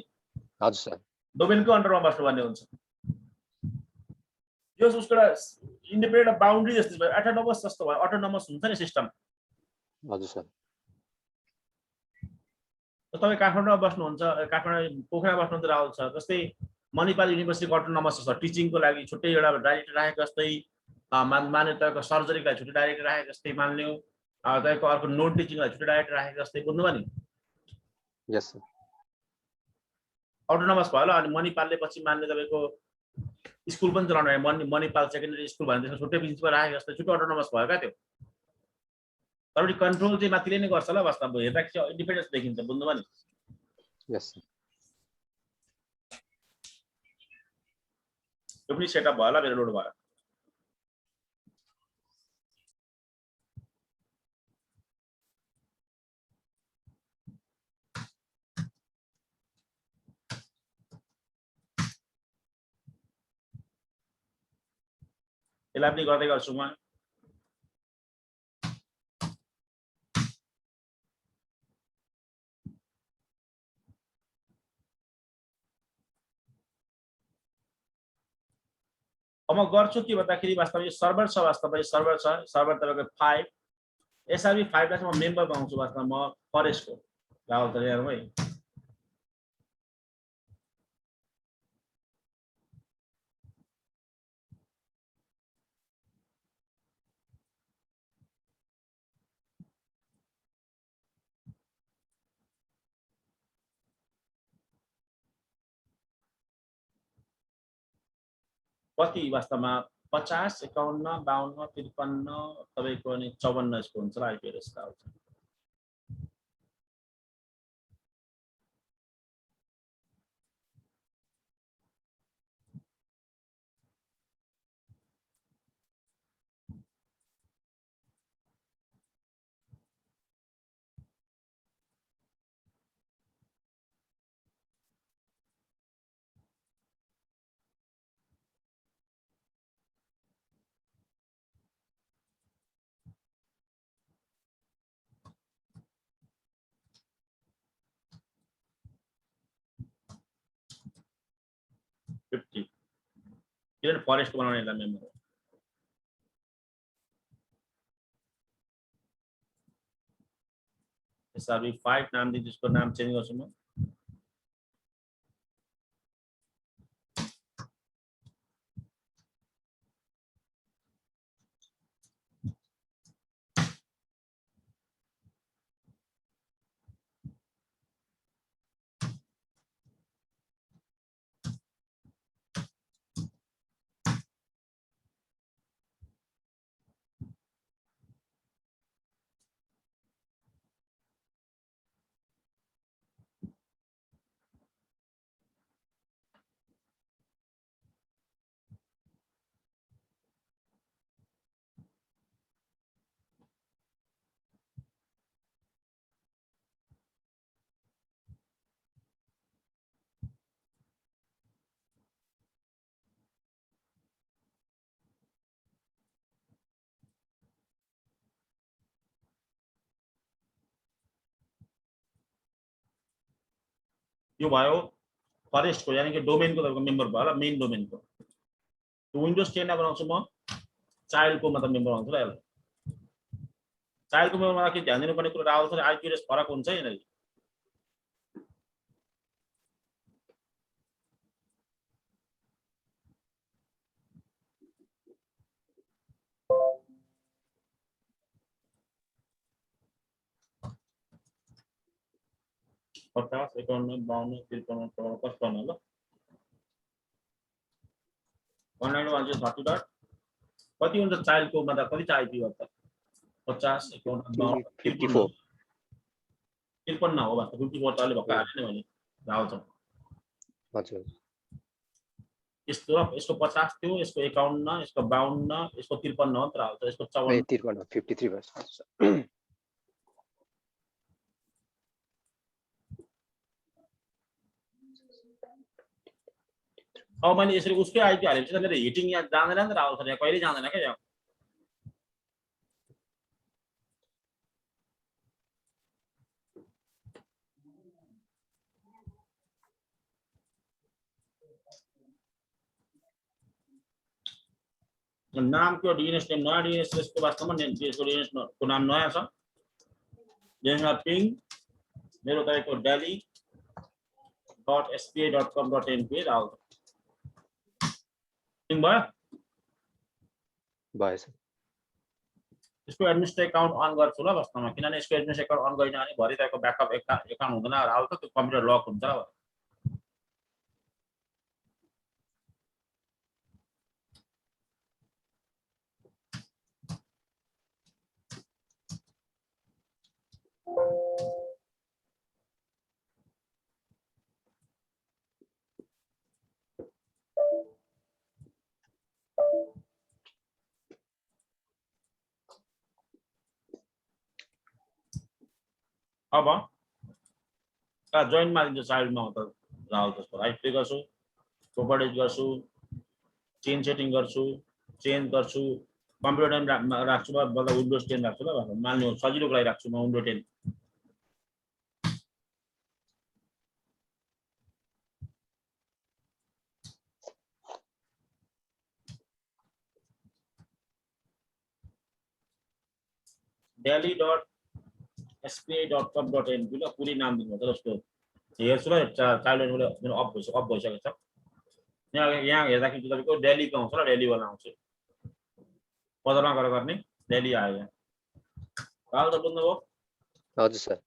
हजुर सर डोमेनको अन्डरमा बस्नुपर्ने हुन्छ यो उसको इन्डिपेन्डेन्ट बाउन्ड्री जस्तो भयो अटोनोमस जस्तो भयो अटोनोमस हुन्छ नि सिस्टम हजुर सर तपाईँ काठमाडौँमा बस्नुहुन्छ काठमाडौँ पोखरा बस्नुहुन्छ राहुल छ जस्तै मणिपाल युनिभर्सिटीको अटोनोमस छ टिचिङको लागि छुट्टै एउटा डाइरेक्टर राखेको जस्तै माने तपाईँको सर्जरीको लागि छुट्टै डाइरेक्टर राखेको जस्तै मान्यो तपाईँको अर्को नोन टिचिङलाई छुट्टै डाइरेक्टर राखेको जस्तै बुझ्नुभयो नि यस सर अटोनोमस भयो ल अनि मणिपालले पछि मान्ने तपाईँको स्कुल पनि चलाउनु भयो मणिपाल सेकेन्डरी स्कुल भने त्यसमा छुट्टै प्रिन्सिपल राखेको जस्तै छुट्टै अटोनोमस भयो क्या त्यो तर कन्ट्रोल चाहिँ माथिले नै गर्छ ल वास्तवमा हेर्दाखेरि इन्डिपेन्डेन्स देखिन्छ बुझ्नुभयो नि यस सर यो पनि सेटअप भयो ल मेरो लोड भयो यसलाई पनि गर्दै गर्छु म अब म गर्छु के भन्दाखेरि वास्तवमा यो सर्भर छ वास्तवमा यो सर्भर छ सर्भर तपाईँको 5 एसआरबी 5 लाई म मेम्बर बनाउँछु वास्तवमा म फरेस्टको राहुल त यहाँ है कति वास्तवमा 50 51 52 53 तपाईँको अनि 54 यसको हुन्छ ल आइपी एड्रेस आउँछ किनभने फरेस्ट बनाउने यसलाई मेम्बर एसआरबी 5 नाम दिन्छु यसको नाम चेन्ज गर्छु म यो भयो फरेस्टको यानी कि डोमेनको तपाईँको मेम्बर भयो ल मेन डोमेनको विन्डोज 10 लाई बनाउँछु म चाइल्डको मतलब मेम्बर बनाउँछु ल यसलाई चाइल्डको मेम्बरमा के ध्यान दिनुपर्ने कुरा राहुल छ आइपी एड्रेस फरक हुन्छ यिनीहरू 50 51 52 53 55 ल अनलाइन वान चाहिँ 30 डट कति हुन्छ चाइल्डको मतलब कति चाहिँ आइपी हो त 50 51 54 53 हो बस 54 त अलि भक्क हाल्ने भने राहुल सर हजुर यसको 50 थियो यसको 51 यसको 52 यसको 53 हो त राहुल सर यसको 54 53 53 भएछ अब मैले यसरी उसकै आइपी हालेपछि त मेरो हिटिङ यहाँ जाँदैन नि त राहुल सर यहाँ कहिले जाँदैन क्या यहाँ नामको डिएनएस नेम नयाँ डिएनएस यसको वास्तवमा यसको डिएनएस को नाम नयाँ छ यसमा पिङ मेरो तपाईँको delhi.spa.com.np राहुल पिङ भयो भएछ यसको एडमिनिस्ट्रेटिभ एकाउन्ट अन गर्छु ल वास्तवमा किनभने यसको एडमिनिस्ट्रेटिभ एकाउन्ट अन गरिन भने भरि तपाईँको ब्याकअप एकाउन्ट हुँदैन राहुल त त्यो कम्प्युटर लक हुन्छ ल अब जोइनमा दिन्छ चाइल्डमा त राहुल त्यसको राइट क्लिक गर्छु प्रोपर्टिज गर्छु चेन्ज सेटिङ गर्छु चेन्ज गर्छु कम्प्युटर नेम राख्छु मतलब विन्डोज 10 राख्छु ल मान्नु सजिलोको लागि राख्छु म विन्डोज 10 delhi.spa.com.np ल पुरै नाम दिनुहुन्छ जस्तो हेर्छु ल चाइल्ड मेरो अफ भइसकेको छ यहाँ हेर्दाखेरि तपाईँको दिल्लीको आउँछ ल दिल्लीवाला आउँछ बजारमा गएर गर्ने दिल्ली आयो यहाँ राहुल सर बुझ्नुभयो हजुर सर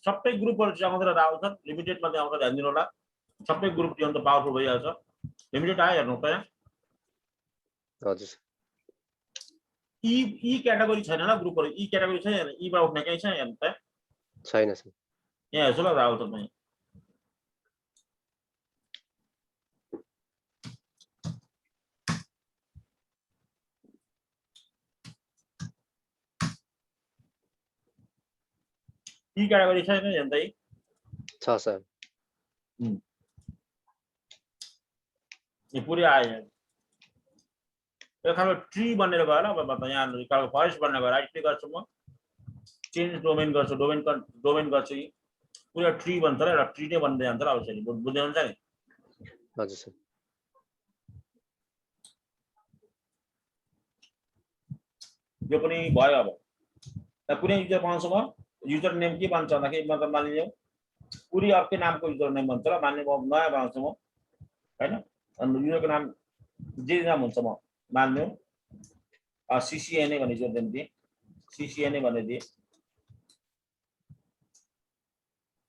सबै ग्रुपहरु चाहिँ आउँदैन राहुल सर लिमिटेड मध्ये आउँछ ध्यान दिनु होला सबै ग्रुप चाहिँ अन्त पावरफुल भइहाल्छ लिमिटेड आयो हेर्नु त यहाँ हजुर ई क्याटेगोरी छैन ल ग्रुपहरु ई क्याटेगोरी छ हेर्नु ई मा उठ्ने केही छ हेर्नु त छैन सर यहाँ हेर्छु ल राहुल सर म ई क्याटेगोरी छैन हेर्नु त छ सर यो पुरै आयो यो खालको ट्री बनेर गयो ल अब यहाँ खालको फरेस्ट बनेर गयो राइट क्लिक गर्छु म चेन्ज डोमेन गर्छु डोमेन गर्छु पुरा ट्री बन्छ र एउटा ट्री नै बन्दै जान्छ र अब यसरी बुझ्दै हुन्छ नि हजुर सर यो पनि भयो अब कुनै युजर बनाउँछु म युजर नेम के भन्छ भन्दाखेरि मतलब मानिलियो पुरी अर्कै नामको युजर नेम भन्छ र मान्ने म नयाँ बनाउँछु म हैन अनि युजरको नाम जे नाम हुन्छ म मान्नु CCNA भन्ने युजर नेम दिए CCNA भन्ने दिए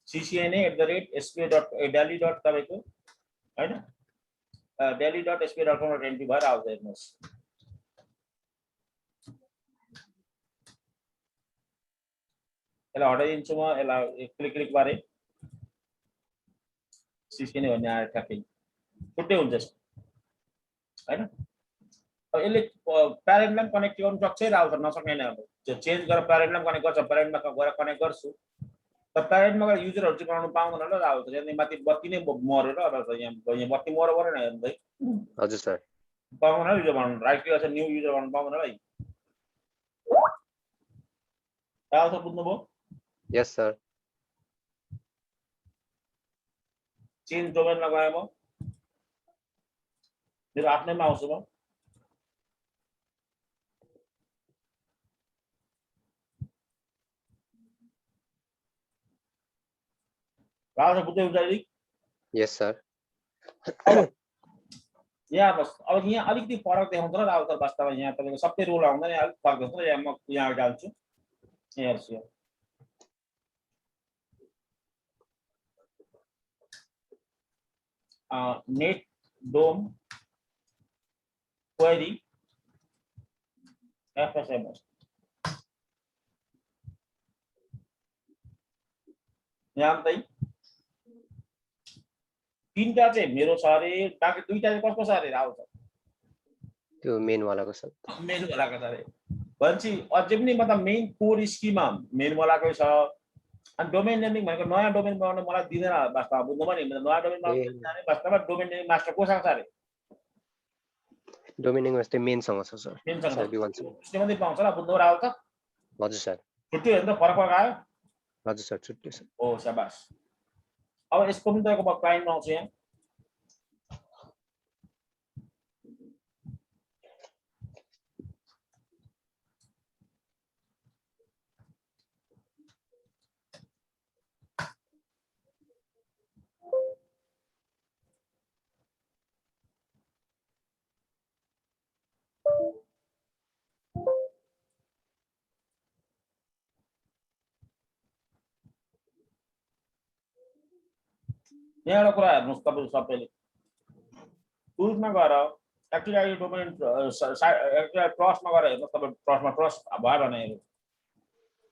CCNA@spa.delhi. तपाईको हैन delhi.spa.com.np भएर आउँछ हेर्नुस् यसलाई हटाइदिन्छु म यसलाई क्लिक बारे CCNA भन्ने आएर ठ्याक्कै छुट्टै हुन्छ यसको हैन अब यसले प्यारेन्टलाई कनेक्ट गर्न सक्छ राउटर नसक्दैन अब चेन्ज गरेर प्यारेन्टलाई कनेक्ट गर्छ प्यारेन्टमा गएर कनेक्ट गर्छु त प्यारेन्टमा गएर युजरहरु चाहिँ बनाउन पाउँदैन ल राउटर यहाँ माथि बत्ती नै मर्यो र अब यहाँ बत्ती मर्यो गरेन हेर्नु है हजुर सर पाउँदैन युजर बनाउन राइट क्लिक गर्छ न्यू युजर बनाउन पाउँदैन है राउटर बुझ्नुभयो यस सर चेन्ज डोमेनमा गए म मेरो आफ्नैमा आउँछु म राजा बुझ्दै हुन्छ यस सर। अब यहाँ बस अब यहाँ अलिकति फरक देखाउँछ र राहुल सर वास्तवमा यहाँ तपाईँको सबै रोल आउँदैन अलिक फरक देखाउँछ र यहाँ म यहाँ डाल्छु यहाँ हेर्छु नेट डोम क्वेरी एफएसएमएस यहाँ चाहिँ तीनटा चाहिँ मेरो छ अरे बाँकी दुईटा चाहिँ कसको छ अरे राहुल सर त्यो मेन वालाको सर। मेन वालाको छ अरे भनेपछि अझै पनि मतलब मेन कोर स्किममा मेन वालाकै छ अनि डोमेन नेमिङ भनेको नयाँ डोमेन बनाउन मलाई दिँदैन वास्तवमा बुझ्नुभयो नि नयाँ डोमेन बनाउन वास्तवमा डोमेन नेमिङ मास्टर कोसँग छ अरे डोमेन नेम वास्ते मेनसँग छ सर। मेनसँग सर B1 सँग। उसले मात्रै पाउँछ ल बुझ्नुभयो राहुल त हजुर सर। छुट्यो हेर्नु त फरक फरक आयो हजुर सर छुट्यो सर। ओ शाबास अब यसको पनि तपाईँको म क्लाइन्ट आउँछु यहाँ यहाँ एउटा कुरा हेर्नुहोस् तपाईँ सबैले टुल्समा गएर एक्टिभ डोमेन ट्रस्टमा गएर हेर्नुहोस् तपाईँ ट्रस्टमा ट्रस्ट भयो भने हेर्नु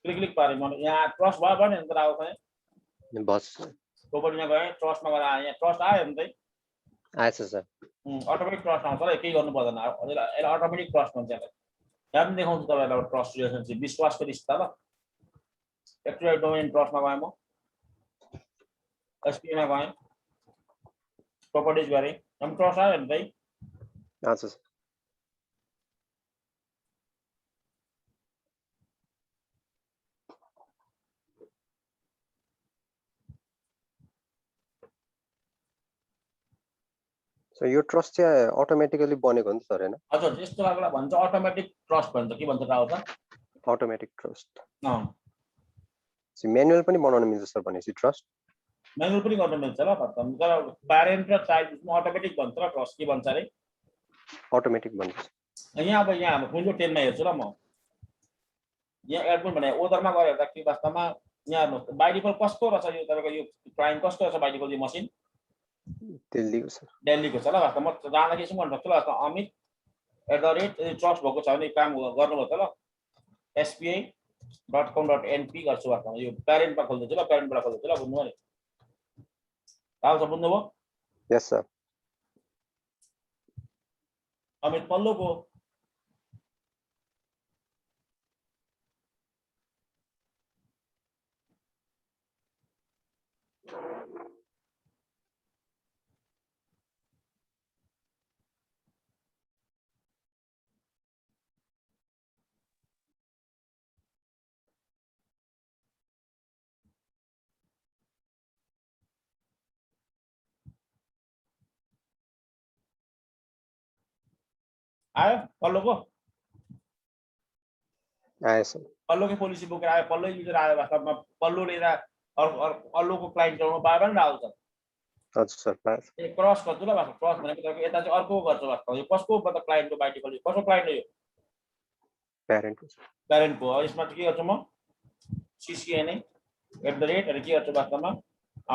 क्लिक पारे म यहाँ ट्रस्ट भयो भने त राहुल चाहिँ बस प्रोपर्टीमा गएँ ट्रस्टमा गएर यहाँ ट्रस्ट आयो भने चाहिँ आएछ सर। अटोमेटिक ट्रस्ट आउँछ र केही गर्नु पर्दैन यसलाई अटोमेटिक ट्रस्ट भन्छ यसलाई यहाँ पनि देखाउँछु तपाईँलाई ट्रस्ट रिलेसनसिप विश्वासको रिश्ता ल एक्टिभ डोमेन ट्रस्टमा गएँ म एसपीमा गएँ प्रपर्टिज गरेँ हम ट्रस्ट आयो भने चाहिँ आछ सर। सो यो ट्रस्ट चाहिँ अटोमेटिकली बनेको हो नि सर हैन? हजुर यस्तो लाग्ला भन्छ अटोमेटिक ट्रस्ट भन्छ के भन्छ राव त अटोमेटिक ट्रस्ट म्यानुअल पनि बनाउन मिल्छ सर भनेपछि ट्रस्ट म्यानुअल पनि गर्न मिल्छ ल भन्छ तर प्यारेन्ट र चाइल्डमा अटोमेटिक भन्छ र ट्रस्ट के भन्छ रे अटोमेटिक भन्छ। यहाँ अब यहाँ हाम्रो विन्डो 10 मा हेर्छु ल म यहाँ एडमिन भने ओदरमा गएर हेर्दा के वास्तवमा यहाँ हेर्नुहोस् बाइ डिफल्ट कस्तो रहेछ यो तपाईको यो क्लाइन्ट कस्तो रहेछ बाइ डिफल्ट यो मसिन दिल्लीको सर दिल्लीको छ ल वास्तवमा म जाँदाखेरि यसो भन्न सक्छु ल वास्तवमा अमित @ ट्रस्ट भएको छ भने काम गर्नुभयो त ल spi.com.np गर्छु वास्तवमा यो प्यारेन्टमा खोल्दैछु ल प्यारेन्टबाट खोल्दैछु ल बुझ्नुभयो नि राव छ बुझ्नुभयो यस सर। अमित पल्लोको आयो पल्लोको आयो सर। पल्लोको पोलिसी बोकेर आयो पल्लो युजर आयो वास्तवमा पल्लो लिएर पल्लोको क्लाइन्ट ल्याउनु पायो भने राव छ हजुर सर पाएँ। ए क्रस गर्छु ल वास्तव क्रस भनेको तपाईको यता चाहिँ अर्को गर्छ वास्तव यो कसको मतलब क्लाइन्टको बाइ डिफल्ट कसको क्लाइन्ट हो यो प्यारेन्ट प्यारेन्टको अब यसमा चाहिँ के गर्छु म ccna @ के गर्छु वास्तवमा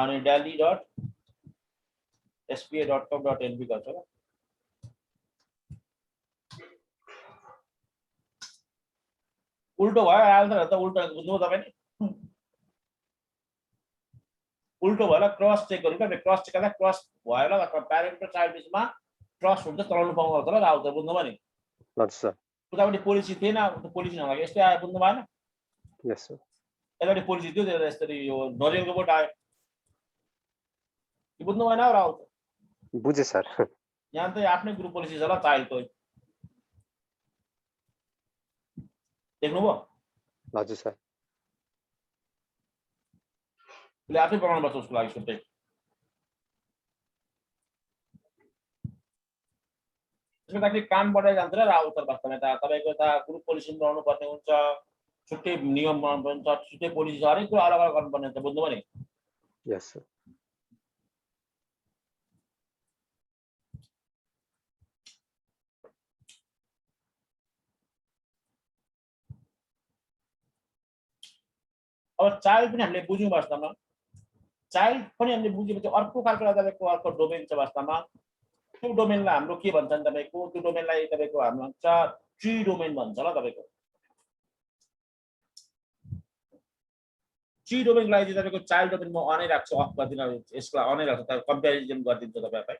अनि delhi.spa.com.np गर्छु ल उल्टो भयो आन्सर त उल्टो बुझ्नु तपाईले उल्टो भयो ल क्रस चेक गर्नु त क्रस चेक गर्दा क्रस भयो ल प्यारेन्ट र चाइल्ड बिचमा ट्रस्ट हुन्छ चलाउनु पाउँछ ल राव त बुझ्नुभयो नि हजुर सर। उतापट्टि पोलिसी थिएन पोलिसी नभएको यस्तै आयो बुझ्नु भएन यस सर। यतापट्टि पोलिसी थियो यसरी यो नरियलको बोट आयो बुझ्नु भएन राव बुझे सर। यहाँ त आफ्नै ग्रुप पोलिसी छ ल चाइल्डको देख्नुभयो हजुर सर। उसले आफै बनाउनु पर्छ उसको लागि छुट्टै त्यसको लागि काम बढाइ जान्छ र राहुल सर वास्तवमा त तपाईको त ग्रुप पोलिसी बनाउनु पर्ने हुन्छ, छुट्टै नियम बनाउनु पर्ने हुन्छ, छुट्टै पोलिसी हरेक कुरा अलग अलग गर्नुपर्ने हुन्छ, बुझ्नुभयो नि? यस सर। अब चाइल्ड पनि हामीले बुझ्यौँ वास्तवमा। चाइल्ड पनि हामीले बुझेपछि अर्को खालको तपाईको अर्को डोमेन छ वास्तवमा। त्यो डोमेनलाई हाम्रो के भन्छन् तपाईको? त्यो डोमेनलाई तपाईको हाम्रो भन्छ ट्री डोमेन भन्छ ल तपाईको। ट्री डोमेनलाई चाहिँ तपाईको चाइल्ड डोमेन म अनै राख्छु, अफ गर्दिन, यसको अनै राख्छु, तर कम्प्यारिजन गरिदिन्छु तपाईहरुलाई।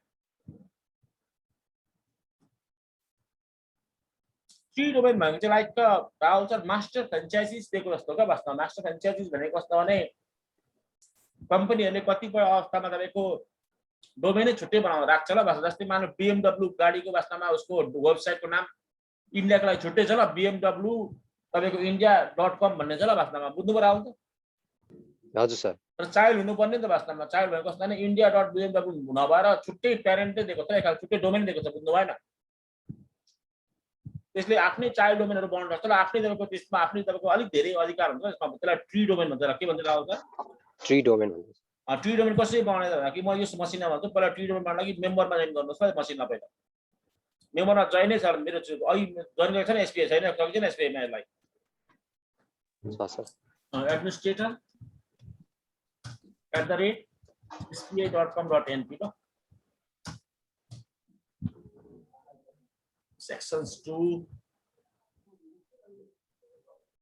ट्री डोमेन भनेको चाहिँ लाइक राहुल सर मास्टर फ्रेन्चाइजिस दिएको जस्तो क्या वास्तवमा। मास्टर फ्रेन्चाइजिस भनेको कस्तो भने कम्पनीहरुले कतिपय अवस्थामा तपाईको डोमेनै छुट्टै बनाएर राख्छ ल। जस्तै मान्नु BMW गाडीको वास्तवमा उसको वेबसाइटको नाम इन्डियाको लागि छुट्टै छ ल, BMW तपाईको india.com भन्ने छ ल वास्तवमा। बुझ्नुभयो राहुल त? हजुर सर। तर चाइल्ड हुनुपर्ने नि त वास्तवमा। चाइल्ड भनेको कस्तो भने india.bmw नभएर छुट्टै प्यारेन्टै दिएको छ, एक छुट्टै डोमेन दिएको छ, बुझ्नु भएन? त्यसले आफ्नै चाइल्ड डोमेनहरु बनाउन सक्छ र आफ्नै तपाईको त्यसमा आफ्नै तपाईको अलिक धेरै अधिकार हुन्छ त्यसमा। त्यसलाई ट्री डोमेन भन्छ। के भन्छ राहुल सर? ट्री डोमेन भन्छ। ट्री डोमेन कसरी बनाउने त कि म यो मसिनमा भन्छु, पहिला ट्री डोमेन बनाउन लागि मेम्बरमा जोइन गर्नुस् ल मसिनमा पहिला। मेम्बरमा जोइनै छ मेरो अहिले जोइन गरेको छैन एसपीआई छैन, सकिदैन एसपीआई मा यसलाई। एडमिनिस्ट्रेटर @spi.com.np ल। sections 2